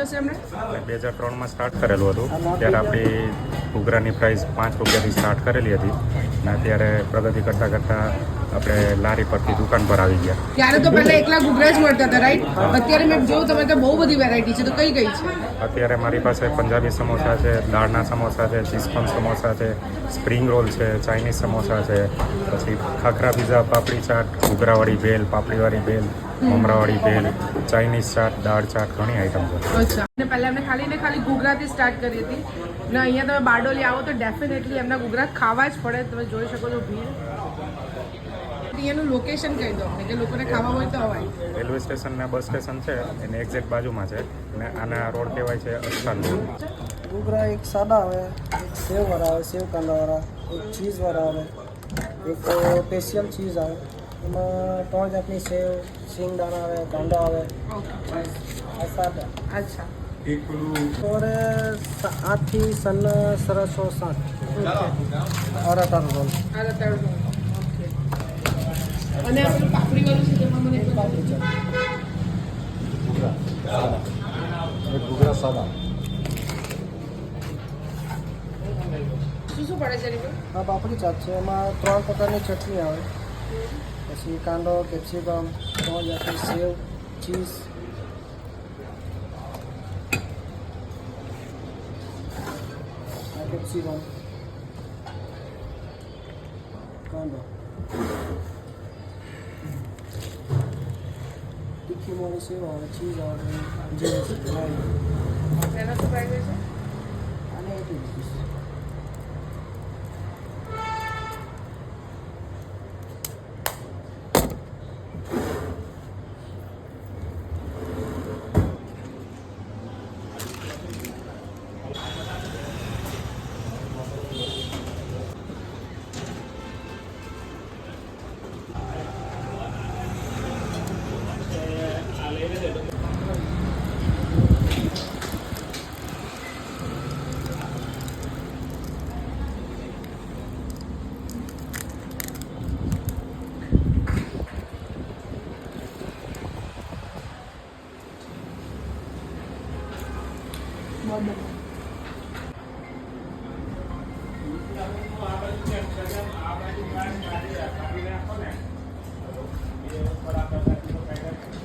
2003માં start કરેલું હતું ત્યારે આપણી ઘૂઘરાની પ્રાઇસ 5 રૂપિયાથી સ્ટાર્ટ કરેલી હતી અને અત્યારે પ્રગતિ કરતાં કરતાં આપણે લારી પરથી દુકાન પર આવી ગયા. ત્યારે તો પહેલા એકલા ઘૂઘરા જ મળતા હતા, રાઈટ? અત્યારે મેં જોયું તમે તો બહુ બધી વેરાયટી છે, તો કઈ કઈ છે? અત્યારે મારી પાસે પંજાબી સમોસા છે, દાળના સમોસા છે, ચીઝકોન સમોસા છે, સ્પ્રિંગ રોલ છે, ચાઇનીઝ સમોસા છે, પછી ખાખરા પીઝા, પાપડી ચાટ, ઘૂઘરાવાળી ભેલ, પાપડીવાળી ભેલ, મમરાવાળી ભેલ, ચાઇનીઝ ચાટ, દાળ ચાટ, ઘણી આઈટમ છે. અચ્છા. અને પહેલા એમને ખાલી ઘૂઘરાથી સ્ટાર્ટ કરી હતી ને અહીંયા તમે બારડોલી આવો તો ડેફિનેટલી એમના ઘૂઘરા ખાવા જ પડે. તમે જોઈ શકો છો ભીડ. અહીંયાનું લોકેશન કહી દો કે લોકોને ખાવા હોય તો અવાય. રેલવે સ્ટેશન ને બસ સ્ટેશન છે એને એક્ઝેક્ટ બાજુમાં છે અને આના રોડ કહેવાય છે અસ્તાન રોડ. ઘૂઘરા એક સાદા આવે, એક સેવવાળા આવે, સેવ કાંદાવાળા, એક ચીઝવાળા આવે, એક સ્પેશિયલ ચીઝ આવે. એમાં 3 જાતની સેવ, સિંગદાણા આવે, કાંદા આવે, આ સાદા. અચ્છા. और 8 થી 7:60 અરાટાનો રોલ. અને આપણું પાપડી વાળું છે તેમાં મને પાપડી ચાટ. ઘૂઘરા સાદા. શું પડે છે એની પર? આ પાપડી ચાટ છે. એમાં 3 પ્રકારની ચટણી આવે, પછી કાંદો, કેપ્સિકમ, 3 જાતની સેવ, ચીઝ. કેપ્સિકમ, કાંદો, તીખી મોળી સેવ આવે, ચીઝ આવે, એનો શું પ્રાઇસ છે? અને 80 રૂપીસ.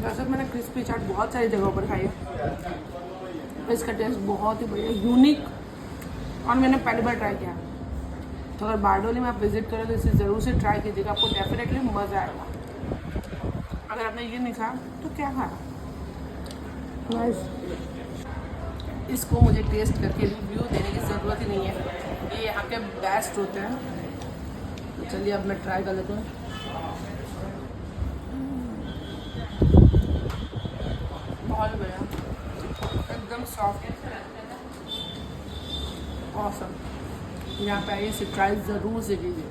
दर्शक मैंने क्रिस्पी चाट बहुत सारी जगहों पर खाई है, इसका टेस्ट बहुत ही बढ़िया, यूनिक और मैंने पहली बार ट्राई किया. तो अगर बारडोली में आप विजिट करें तो इसे ज़रूर से ट्राई कीजिएगा, आपको डेफिनेटली मज़ा आएगा. अगर आपने ये नहीं खाया तो क्या खाया? नाइस. इसको मुझे टेस्ट करके रिव्यू देने की ज़रूरत ही नहीं है, ये यहाँ के बेस्ट होते हैं. तो चलिए अब मैं ट्राई कर लेता हूँ. बहुत बढ़िया, एकदम सॉफ्ट, ऑसम. यहाँ पे आइए, ट्राई ज़रूर से कीजिए.